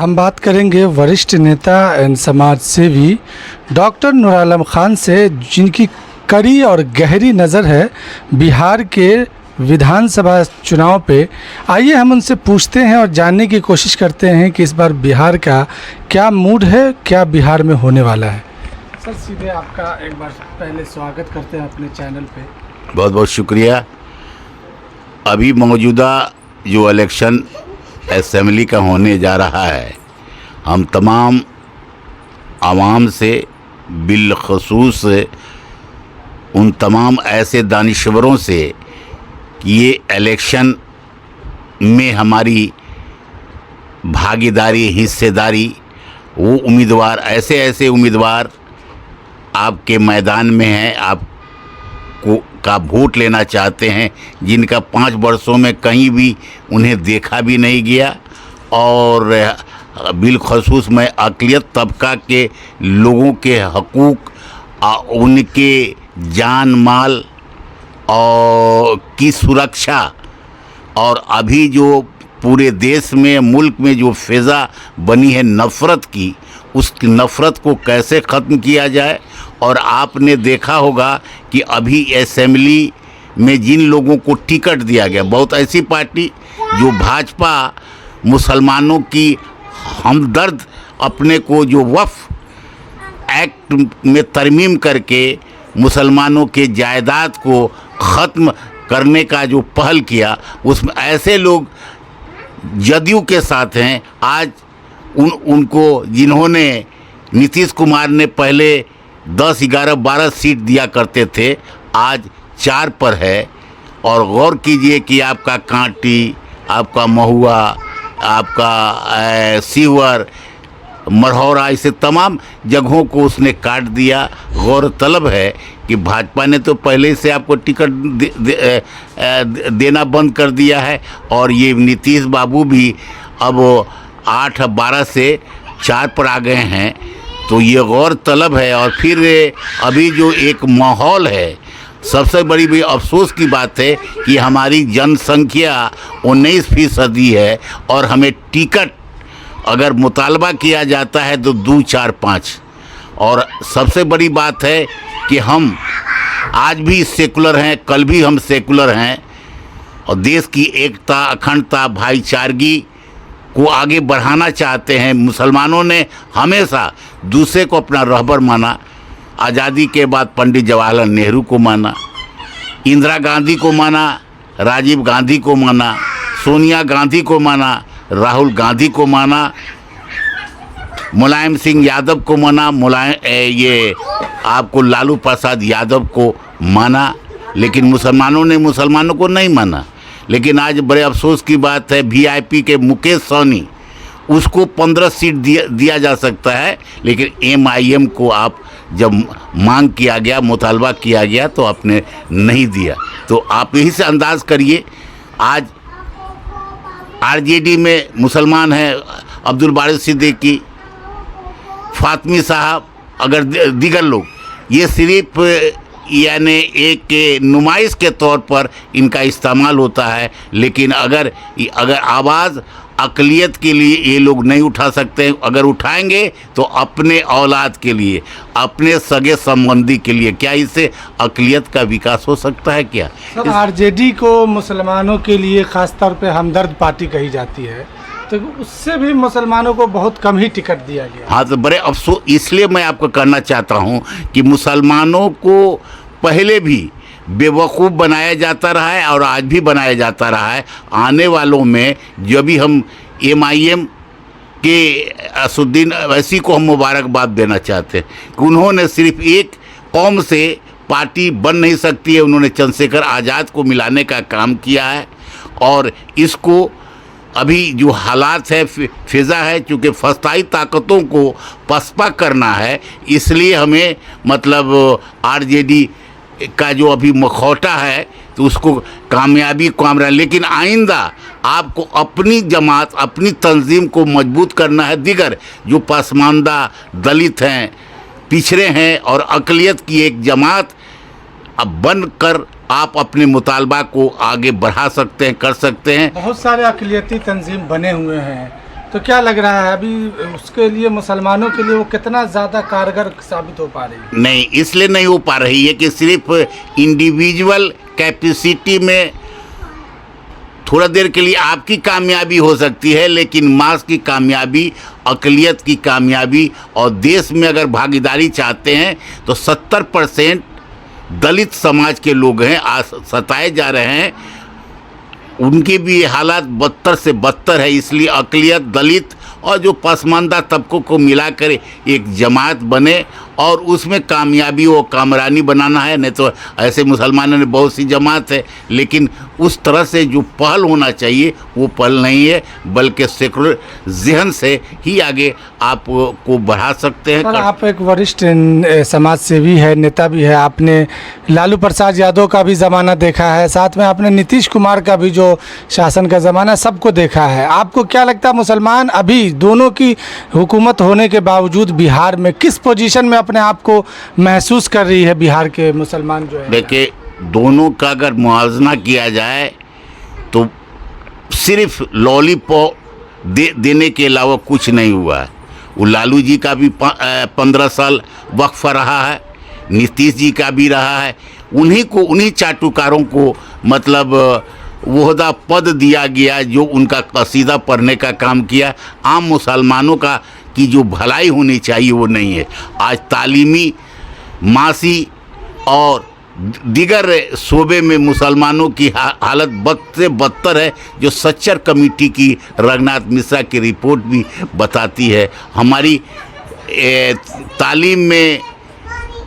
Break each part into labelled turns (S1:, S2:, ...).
S1: हम बात करेंगे वरिष्ठ नेता एवं समाज सेवी डॉक्टर नूर आलम खान से, जिनकी कड़ी और गहरी नज़र है बिहार के विधानसभा चुनाव पे। आइए हम उनसे पूछते हैं और जानने की कोशिश करते हैं कि इस बार बिहार का क्या मूड है, क्या बिहार में होने वाला है। सर, सीधे आपका एक बार पहले स्वागत करते हैं अपने चैनल पे।
S2: बहुत बहुत शुक्रिया। अभी मौजूदा जो इलेक्शन असेंबली का होने जा रहा है, हम तमाम आवाम से, बिलखसूस उन तमाम ऐसे दानिश्वरों से कि ये इलेक्शन में हमारी भागीदारी, हिस्सेदारी, वो उम्मीदवार, ऐसे उम्मीदवार आपके मैदान में हैं, आपको का वोट लेना चाहते हैं, जिनका 5 वर्षों में कहीं भी उन्हें देखा भी नहीं गया। और बिलखसूस मैं अक़लियत तबका के लोगों के हकूक़, उनके जान माल और की सुरक्षा, और अभी जो पूरे देश में, मुल्क में जो फ़िज़ा बनी है नफ़रत की, उस नफ़रत को कैसे ख़त्म किया जाए। और आपने देखा होगा कि अभी असेंबली में जिन लोगों को टिकट दिया गया, बहुत ऐसी पार्टी जो भाजपा मुसलमानों की हमदर्द अपने को जो वक्फ एक्ट में तरमीम करके मुसलमानों के जायदाद को ख़त्म करने का जो पहल किया, उसमें ऐसे लोग जदयू के साथ हैं। आज उनको जिन्होंने नीतीश कुमार ने पहले 10, 11, 12 सीट दिया करते थे, आज 4 पर है। और गौर कीजिए कि आपका कांटी, आपका महुआ, आपका सीवर, मरहौरा, ऐसे तमाम जगहों को उसने काट दिया। गौरतलब है कि भाजपा ने तो पहले से आपको टिकट देना बंद कर दिया है, और ये नीतीश बाबू भी अब 8, 12 से 4 पर आ गए हैं। तो ये गौरतलब है। और फिर अभी जो एक माहौल है, सबसे बड़ी भी अफसोस की बात है कि हमारी जनसंख्या 19% है, और हमें टिकट अगर मुतालबा किया जाता है तो 2, 4, 5। और सबसे बड़ी बात है कि हम आज भी सेकुलर हैं, कल भी हम सेकुलर हैं, और देश की एकता, अखंडता, भाईचारगी को आगे बढ़ाना चाहते हैं। मुसलमानों ने हमेशा दूसरे को अपना रहबर माना। आज़ादी के बाद पंडित जवाहरलाल नेहरू को माना, इंदिरा गांधी को माना, राजीव गांधी को माना, सोनिया गांधी को माना, राहुल गांधी को माना, मुलायम सिंह यादव को माना, ये आपको लालू प्रसाद यादव को माना, लेकिन मुसलमानों ने मुसलमानों को नहीं माना। लेकिन आज बड़े अफसोस की बात है, वीआईपी के मुकेश सहनी, उसको 15 सीट दिया जा सकता है, लेकिन एमआईएम को आप जब मांग किया गया, मुतालबा किया गया, तो आपने नहीं दिया। तो आप यही से अंदाज़ करिए, आज आरजेडी में मुसलमान हैं अब्दुल बारिश सिद्दीकी, फातमी साहब, अगर दीगर लोग, ये सिर्फ यानी एक नुमाइश के तौर पर इनका इस्तेमाल होता है। लेकिन अगर आवाज़ अक़लियत के लिए ये लोग नहीं उठा सकते, अगर उठाएंगे तो अपने औलाद के लिए, अपने सगे संबंधी के लिए। क्या इससे अक़लियत का विकास हो सकता है क्या?
S1: सर, आरजेडी को मुसलमानों के लिए ख़ास तौर पे हमदर्द पार्टी कही जाती है, तो उससे भी मुसलमानों को बहुत कम ही टिकट दिया गया।
S2: हाँ, तो बड़े अफसोस, इसलिए मैं आपको कहना चाहता हूँ कि मुसलमानों को पहले भी बेवकूफ़ बनाया जाता रहा है, और आज भी बनाया जाता रहा है। आने वालों में जब भी हम एमआईएम के असुद्दीन अवैसी को हम मुबारकबाद देना चाहते हैं कि उन्होंने सिर्फ एक कौम से पार्टी बन नहीं सकती है, उन्होंने चंद्रशेखर आज़ाद को मिलाने का काम किया है। और इसको अभी जो हालात है, फ़िज़ा है, चूँकि फस्ताई ताकतों को पसपा करना है, इसलिए हमें मतलब आरजेडी का जो अभी मखौटा है, तो उसको कामयाबी कामरा। लेकिन आइंदा आपको अपनी जमात, अपनी तंजीम को मजबूत करना है। दिगर जो पसमानदा दलित हैं, पिछड़े हैं, और अक़लियत की एक जमात अब बनकर आप अपने मुतालबा को आगे बढ़ा सकते हैं, कर सकते हैं।
S1: बहुत सारे अक़लियती तंजीम बने हुए हैं, तो क्या लग रहा है अभी उसके लिए, मुसलमानों के लिए वो कितना ज़्यादा कारगर साबित हो पा रही है?
S2: नहीं, इसलिए नहीं हो पा रही है कि सिर्फ इंडिविजुअल कैपेसिटी में थोड़ा देर के लिए आपकी कामयाबी हो सकती है, लेकिन मास की कामयाबी, अक़लियत की कामयाबी और देश में अगर भागीदारी चाहते हैं तो 70% दलित समाज के लोग हैं, आज सताए जा रहे हैं, उनके भी हालात बदतर से बदतर है। इसलिए अक़लियत, दलित और जो पसमानदा तबकों को मिलाकर एक जमात बने और उसमें कामयाबी व कामरानी बनाना है। नहीं तो ऐसे मुसलमानों ने बहुत सी जमात है, लेकिन उस तरह से जो पहल होना चाहिए वो पहल नहीं है, बल्कि सेकुलर जहन से ही आगे आप को बढ़ा सकते हैं।
S1: सर, आप एक वरिष्ठ समाज सेवी है, नेता भी है, आपने लालू प्रसाद यादव का भी ज़माना देखा है, साथ में आपने नीतीश कुमार का भी जो शासन का ज़माना सबको देखा है। आपको क्या लगता है मुसलमान अभी दोनों की हुकूमत होने के बावजूद बिहार में किस पोजीशन में अपने आप को महसूस कर रही है बिहार के मुसलमान जो है?
S2: देखिए, दोनों का अगर मुआवजना किया जाए तो सिर्फ लॉलीपॉप देने के अलावा कुछ नहीं हुआ है। वो लालू जी का भी 15 साल वक्फा रहा है, नीतीश जी का भी रहा है। उन्हीं चाटुकारों को मतलब वोहदा पद दिया गया जो उनका कसीदा पढ़ने का काम किया। आम मुसलमानों का की जो भलाई होनी चाहिए वो नहीं है। आज तालीमी, मासी और दीगर शोबे में मुसलमानों की हालत बद से बदतर है, जो सच्चर कमेटी की रघुनाथ मिश्रा की रिपोर्ट भी बताती है। हमारी तालीम में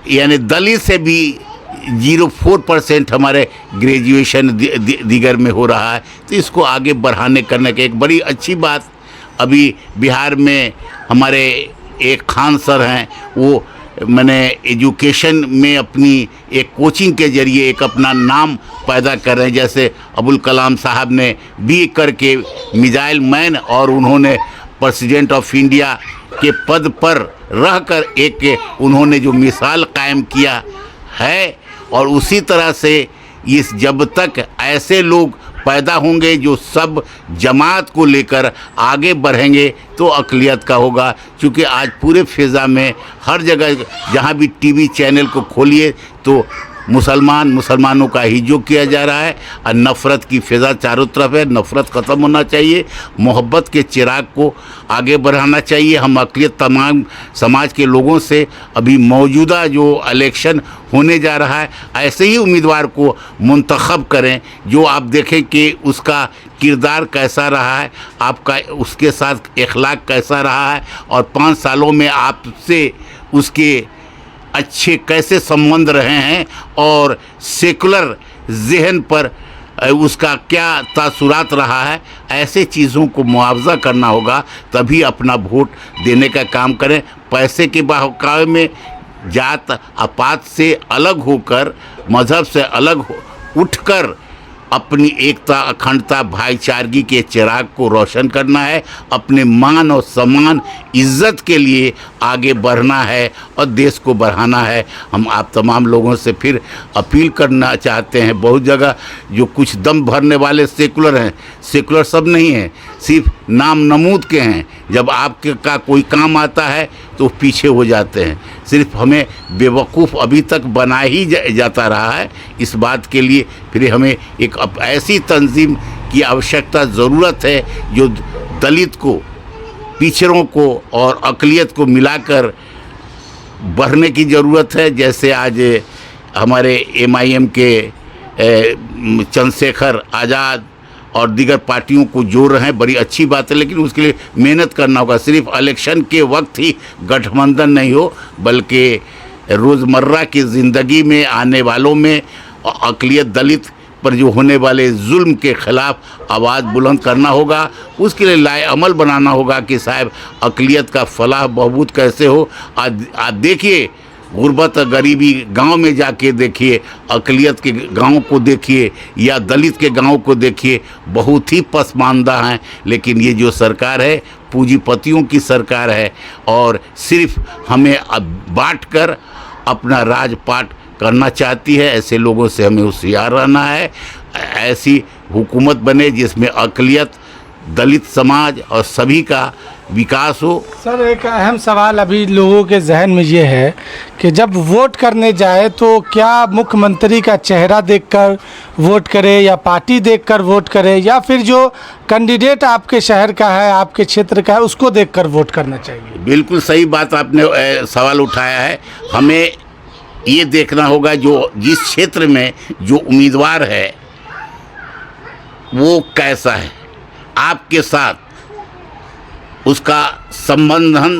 S2: यानी दलित से भी 0.4% हमारे ग्रेजुएशन दीगर में हो रहा है। तो इसको आगे बढ़ाने करने की एक बड़ी अच्छी बात अभी बिहार में हमारे एक खान सर हैं, वो मैंने एजुकेशन में अपनी एक कोचिंग के ज़रिए एक अपना नाम पैदा कर रहे हैं। जैसे अबुल कलाम साहब ने बी करके मिसाइल मैन और उन्होंने प्रेसिडेंट ऑफ इंडिया के पद पर रहकर एक उन्होंने जो मिसाल कायम किया है। और उसी तरह से इस जब तक ऐसे लोग पैदा होंगे जो सब जमात को लेकर आगे बढ़ेंगे तो अक़लियत का होगा। क्योंकि आज पूरे फ़िज़ा में हर जगह जहाँ भी टीवी चैनल को खोलिए तो मुसलमानों का ही जो किया जा रहा है और नफ़रत की फ़िज़ा चारों तरफ है। नफ़रत ख़त्म होना चाहिए, मोहब्बत के चिराग को आगे बढ़ाना चाहिए। हम अक़लियत तमाम समाज के लोगों से अभी मौजूदा जो इलेक्शन होने जा रहा है ऐसे ही उम्मीदवार को मुंतखब करें जो आप देखें कि उसका किरदार कैसा रहा है, आपका उसके साथ इखलाक कैसा रहा है और 5 सालों में आपसे उसके अच्छे कैसे संबंध रहे हैं और सेकुलर जहन पर उसका क्या तासुरात रहा है। ऐसे चीज़ों को मुआवजा करना होगा, तभी अपना वोट देने का काम करें। पैसे के बहकावे में जात अपात से अलग होकर, मज़हब से अलग उठकर अपनी एकता, अखंडता, भाईचारगी के चिराग को रोशन करना है। अपने मान और सम्मान, इज्जत के लिए आगे बढ़ना है और देश को बढ़ाना है। हम आप तमाम लोगों से फिर अपील करना चाहते हैं। बहुत जगह जो कुछ दम भरने वाले सेकुलर हैं, सेकुलर सब नहीं हैं, सिर्फ नाम नमूद के हैं। जब आपके का कोई काम आता है तो पीछे हो जाते हैं। सिर्फ हमें बेवकूफ़ अभी तक बना ही जाता रहा है। इस बात के लिए फिर हमें एक ऐसी तंजीम की आवश्यकता ज़रूरत है जो दलित को, पिछड़ों को और अक़लियत को मिलाकर बढ़ने की ज़रूरत है। जैसे आज हमारे MIM के चंद्रशेखर आज़ाद और दीगर पार्टियों को जोड़ रहे हैं, बड़ी अच्छी बात है, लेकिन उसके लिए मेहनत करना होगा। सिर्फ इलेक्शन के वक्त ही गठबंधन नहीं हो, बल्कि रोज़मर्रा की ज़िंदगी में आने वालों में अक़लियत, दलित पर जो होने वाले जुल्म के ख़िलाफ़ आवाज़ बुलंद करना होगा। उसके लिए लाए अमल बनाना होगा कि साहब अक़लियत का फलाह बहबूद कैसे हो। आज देखिए, गुर्बत गरीबी गांव में जाके देखिए, अक़लियत के गांव को देखिए या दलित के गांव को देखिए, बहुत ही पसमानदा हैं। लेकिन ये जो सरकार है पूंजीपतियों की सरकार है और सिर्फ हमें अब बांट कर अपना राजपाट करना चाहती है। ऐसे लोगों से हमें होशियार रहना है। ऐसी हुकूमत बने जिसमें अक़लियत, दलित समाज और सभी का विकास हो।
S1: सर, एक अहम सवाल अभी लोगों के जहन में ये है कि जब वोट करने जाए तो क्या मुख्यमंत्री का चेहरा देखकर वोट करे या पार्टी देखकर वोट करे या फिर जो कैंडिडेट आपके शहर का है, आपके क्षेत्र का है, उसको देखकर वोट करना चाहिए?
S2: बिल्कुल सही बात आपने सवाल उठाया है। हमें ये देखना होगा जो जिस क्षेत्र में जो उम्मीदवार है वो कैसा है, आपके साथ उसका संबंधन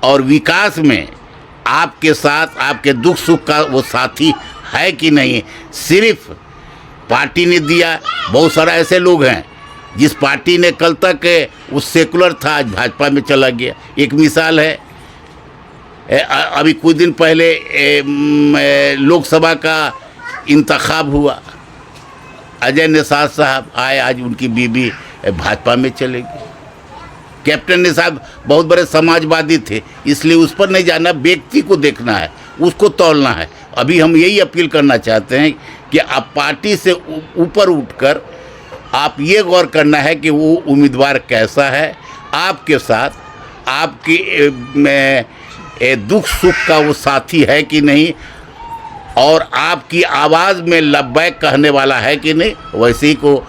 S2: और विकास में आपके साथ आपके दुख सुख का वो साथी है कि नहीं। सिर्फ पार्टी ने दिया, बहुत सारा ऐसे लोग हैं जिस पार्टी ने कल तक वो सेकुलर था, आज भाजपा में चला गया। एक मिसाल है, अभी कुछ दिन पहले लोकसभा का इंतखाब हुआ, अजय निषाद साहब आए, आज उनकी बीबी भाजपा में चले गई। कैप्टन निषाद बहुत बड़े समाजवादी थे, इसलिए उस पर नहीं जाना, व्यक्ति को देखना है, उसको तौलना है। अभी हम यही अपील करना चाहते हैं कि आप पार्टी से ऊपर उठकर आप ये गौर करना है कि वो उम्मीदवार कैसा है, आपके साथ आपकी दुख सुख का वो साथी है कि नहीं, और आपकी आवाज़ में लब्बैक कहने वाला है कि नहीं। वैसे ही को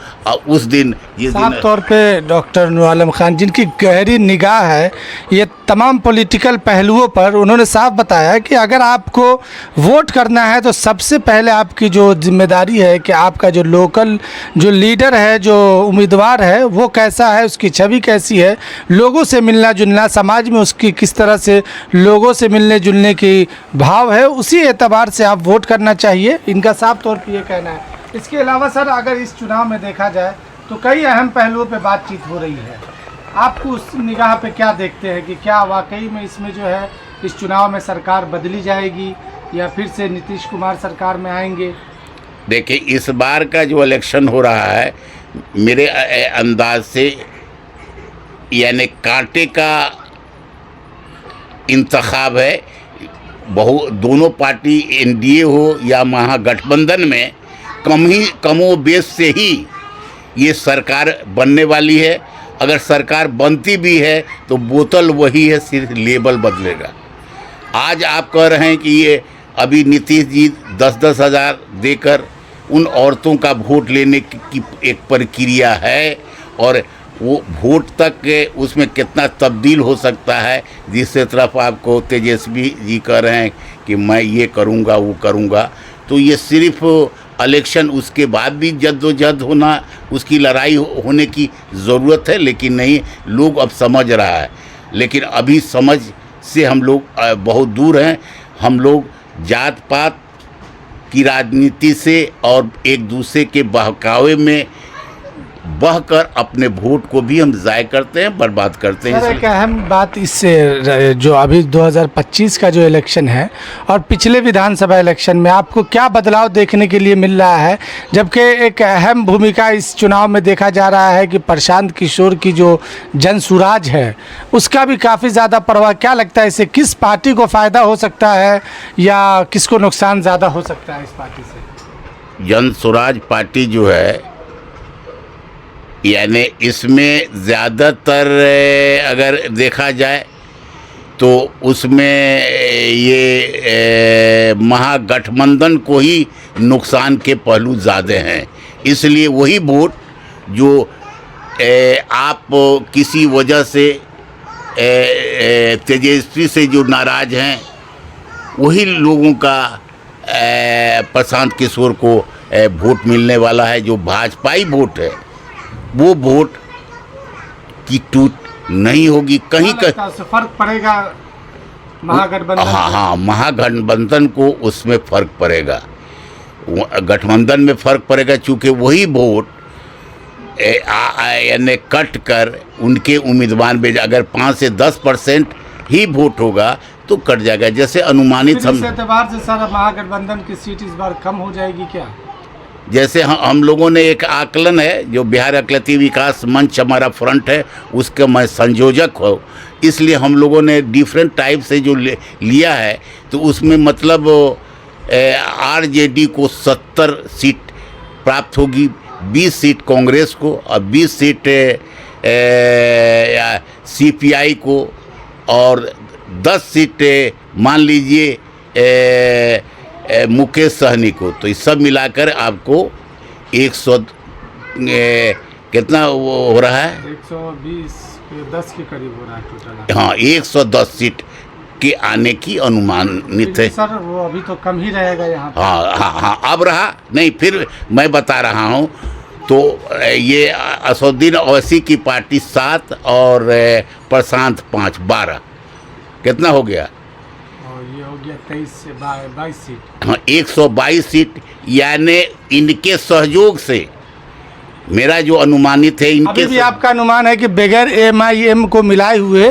S2: उस दिन
S1: साफ तौर पे डॉक्टर नूर आलम खान, जिनकी गहरी निगाह है ये तमाम पॉलिटिकल पहलुओं पर, उन्होंने साफ बताया कि अगर आपको वोट करना है तो सबसे पहले आपकी जो जिम्मेदारी है कि आपका जो लोकल जो लीडर है, जो उम्मीदवार है, वो कैसा है, उसकी छवि कैसी है, लोगों से मिलना जुलना, समाज में उसकी किस तरह से लोगों से मिलने जुलने की भाव है, उसी एतबार से आप वोट करना चाहिए। इनका साफ तौर पर ये कहना है। इसके अलावा सर, अगर इस चुनाव में देखा जाए तो कई अहम पहलुओं पे बातचीत हो रही है, आपको उस निगाह पे क्या देखते हैं कि क्या वाकई में इसमें जो है इस चुनाव में सरकार बदली जाएगी या फिर से नीतीश कुमार सरकार में आएंगे?
S2: देखिए, इस बार का जो इलेक्शन हो रहा है मेरे अंदाज से यानी कांटे का इंतखाब है। दोनों पार्टी एनडीए हो या महागठबंधन में कमो बेश से ही ये सरकार बनने वाली है। अगर सरकार बनती भी है तो बोतल वही है, सिर्फ लेबल बदलेगा। आज आप कह रहे हैं कि ये अभी नीतीश जी 10-10 हज़ार देकर उन औरतों का वोट लेने की एक प्रक्रिया है, और वो वोट तक उसमें कितना तब्दील हो सकता है। जिससे तरफ आपको तेजस्वी जी कह रहे हैं कि मैं ये करूँगा वो करूँगा, तो ये सिर्फ इलेक्शन, उसके बाद भी जद्दोजहद होना, उसकी लड़ाई होने की ज़रूरत है, लेकिन नहीं, लोग अब समझ रहा है। लेकिन अभी समझ से हम लोग बहुत दूर हैं। हम लोग जात पात की राजनीति से और एक दूसरे के बहकावे में बहकर अपने वोट को भी हम ज़ाय करते हैं, बर्बाद करते हैं।
S1: सर, एक अहम बात इससे, जो अभी 2025 का जो इलेक्शन है और पिछले विधानसभा इलेक्शन में आपको क्या बदलाव देखने के लिए मिल रहा है? जबकि एक अहम भूमिका इस चुनाव में देखा जा रहा है कि प्रशांत किशोर की जो जनसुराज है उसका भी काफ़ी ज़्यादा प्रभाव, क्या लगता है इससे किस पार्टी को फ़ायदा हो सकता है या किसको नुकसान ज़्यादा हो सकता है इस पार्टी से?
S2: जनसुराज पार्टी जो है, यानी इसमें ज़्यादातर अगर देखा जाए तो उसमें ये महागठबंधन को ही नुकसान के पहलू ज़्यादा हैं। इसलिए वही वोट जो आप किसी वजह से तेजस्वी से जो नाराज़ हैं, वही लोगों का प्रशांत किशोर को वोट मिलने वाला है। जो भाजपाई वोट है वो वोट की टूट नहीं होगी, कहीं
S1: फर्क पड़ेगा महागठबंधन।
S2: हाँ, महागठबंधन को उसमें फ़र्क पड़ेगा, गठबंधन में फ़र्क पड़ेगा, चूँकि वही वोट यानी कट कर उनके उम्मीदवार में अगर 5 से 10% ही वोट होगा तो कट जाएगा। जैसे अनुमानित
S1: इस एतबार से सर महागठबंधन की सीट इस बार कम हो जाएगी क्या?
S2: जैसे हम लोगों ने एक आकलन है, जो बिहार अकलती विकास मंच हमारा फ्रंट है, उसका मैं संयोजक हूँ, इसलिए हम लोगों ने डिफरेंट टाइप से जो लिया है, तो उसमें मतलब आरजेडी को 70 सीट प्राप्त होगी, 20 सीट कांग्रेस को और 20 सीट CPI को और 10 सीट मान लीजिए मुकेश सहनी को। तो ये सब मिलाकर आपको 100 कितना वो हो रहा है,
S1: 120 10 के करीब हो रहा है टोटल।
S2: हाँ, 110 सीट के आने की अनुमानित है।
S1: सर वो अभी तो कम ही रहेगा यहाँ पे।
S2: हाँ, अब रहा नहीं, फिर मैं बता रहा हूँ। तो ये असदुद्दीन ओवैसी की पार्टी 7 और प्रशांत 5, 12 कितना हो गया,
S1: और ये हो गया 23 से 22 सीट।
S2: हाँ, 122 सीट, यानी इनके सहयोग से, मेरा जो अनुमानित है इनके
S1: अभी भी आपका अनुमान है कि बगैर MIM को मिलाए हुए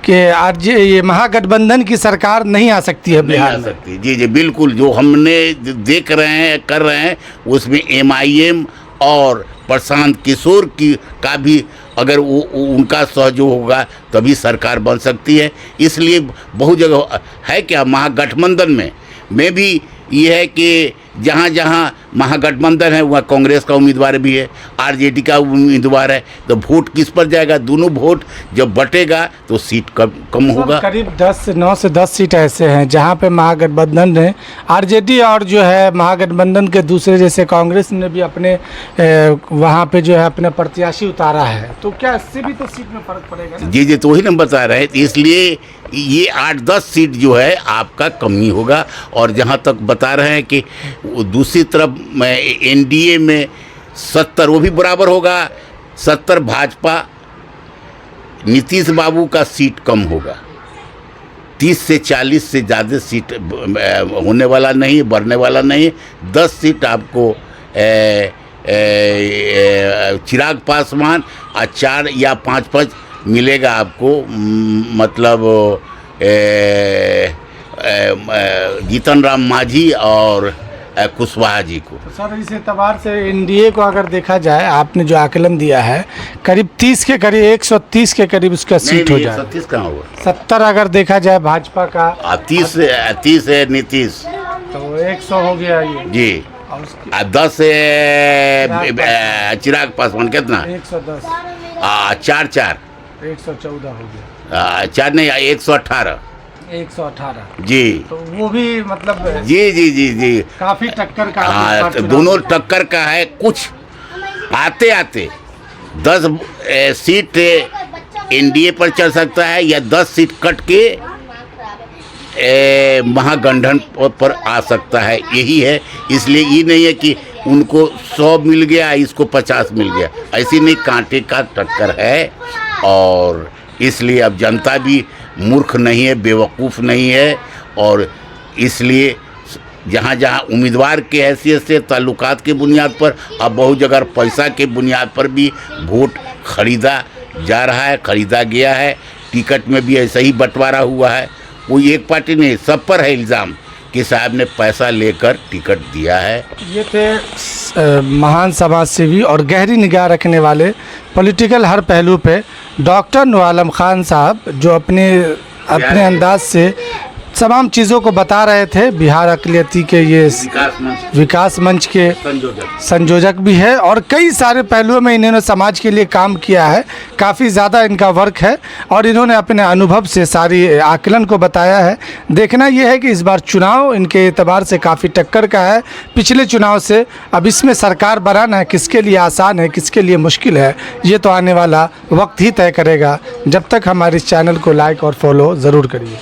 S1: कि आज ये महागठबंधन की सरकार नहीं आ सकती है
S2: नहीं
S1: बिहार
S2: आ
S1: में?
S2: सकती। जी जी बिल्कुल, जो हमने देख रहे हैं कर रहे हैं उसमें MIM और प्रशांत किशोर की का भी अगर वो उनका सहयोग होगा तभी सरकार बन सकती है। इसलिए बहुत जगह है क्या महागठबंधन में भी ये है कि जहाँ जहाँ महागठबंधन है वहाँ कांग्रेस का उम्मीदवार भी है, RJD का उम्मीदवार है, तो वोट किस पर जाएगा? दोनों वोट जब बटेगा तो सीट कम होगा।
S1: करीब 9 से 10 सीट ऐसे हैं जहाँ पे महागठबंधन है, RJD और जो है महागठबंधन के दूसरे जैसे कांग्रेस ने भी अपने वहाँ पे जो है अपने प्रत्याशी उतारा है, तो क्या इससे भी तो सीट में फर्क पड़ेगा ना?
S2: जी जी, तो वही हम बता रहे हैं। इसलिए ये 8-10 सीट जो है आपका कमी होगा। और जहाँ तक बता रहे हैं कि दूसरी तरफ NDA में 70 वो भी बराबर होगा, 70 भाजपा, नीतीश बाबू का सीट कम होगा, 30 से 40 से ज़्यादा सीट होने वाला नहीं, बढ़ने वाला नहीं। 10 सीट आपको चिराग पासवान और 4 या 5 मिलेगा आपको, मतलब जीतन राम मांझी और कुशवाहा जी को।
S1: तो सर इस एतबार से NDA को अगर देखा जाए, आपने जो आकलन दिया है करीब 30 के करीब 130 के करीब उसका सीट हो जाए।
S2: 30 कहाँ होगा,
S1: 70 अगर देखा जाए भाजपा का,
S2: 30 है नीतीश,
S1: तो 100 हो गया ये
S2: जी,
S1: और उसकी
S2: 10 चिराग पासवान कितना,
S1: 110
S2: 4
S1: 114 हो गया,
S2: 4 नहीं 118
S1: 118
S2: जी।
S1: तो वो भी मतलब
S2: जी जी जी जी
S1: काफी टक्कर का
S2: हाँ, तो दोनों टक्कर का है। कुछ आते आते 10 सीट NDA पर चल सकता है या 10 सीट कट के महागठबंधन पर आ सकता है, यही है। इसलिए ये नहीं है कि उनको 100 मिल गया इसको 50 मिल गया, ऐसी नहीं, कांटे का टक्कर है। और इसलिए अब जनता भी मूर्ख नहीं है, बेवकूफ़ नहीं है, और इसलिए जहाँ जहाँ उम्मीदवार के हैसियत से ताल्लुकात के बुनियाद पर, अब बहुत जगह पैसा के बुनियाद पर भी वोट खरीदा जा रहा है, खरीदा गया है। टिकट में भी ऐसा ही बंटवारा हुआ है, कोई एक पार्टी नहीं, सब पर है इल्ज़ाम कि साहब ने पैसा लेकर टिकट दिया है।
S1: ये थे महान समाज सेवी और गहरी निगाह रखने वाले पॉलिटिकल हर पहलू पे डॉक्टर नूर आलम खान साहब, जो अपने अंदाज से तमाम चीज़ों को बता रहे थे। बिहार अक़लियती के ये विकास मंच के संयोजक भी है और कई सारे पहलुओं में इन्होंने समाज के लिए काम किया है, काफ़ी ज़्यादा इनका वर्क है और इन्होंने अपने अनुभव से सारी आकलन को बताया है। देखना यह है कि इस बार चुनाव इनके एतबार से काफ़ी टक्कर का है पिछले चुनाव से। अब इसमें सरकार बनाना है किसके लिए आसान है, किसके लिए मुश्किल है, ये तो आने वाला वक्त ही तय करेगा। जब तक हमारे इस चैनल को लाइक और फॉलो ज़रूर करिए।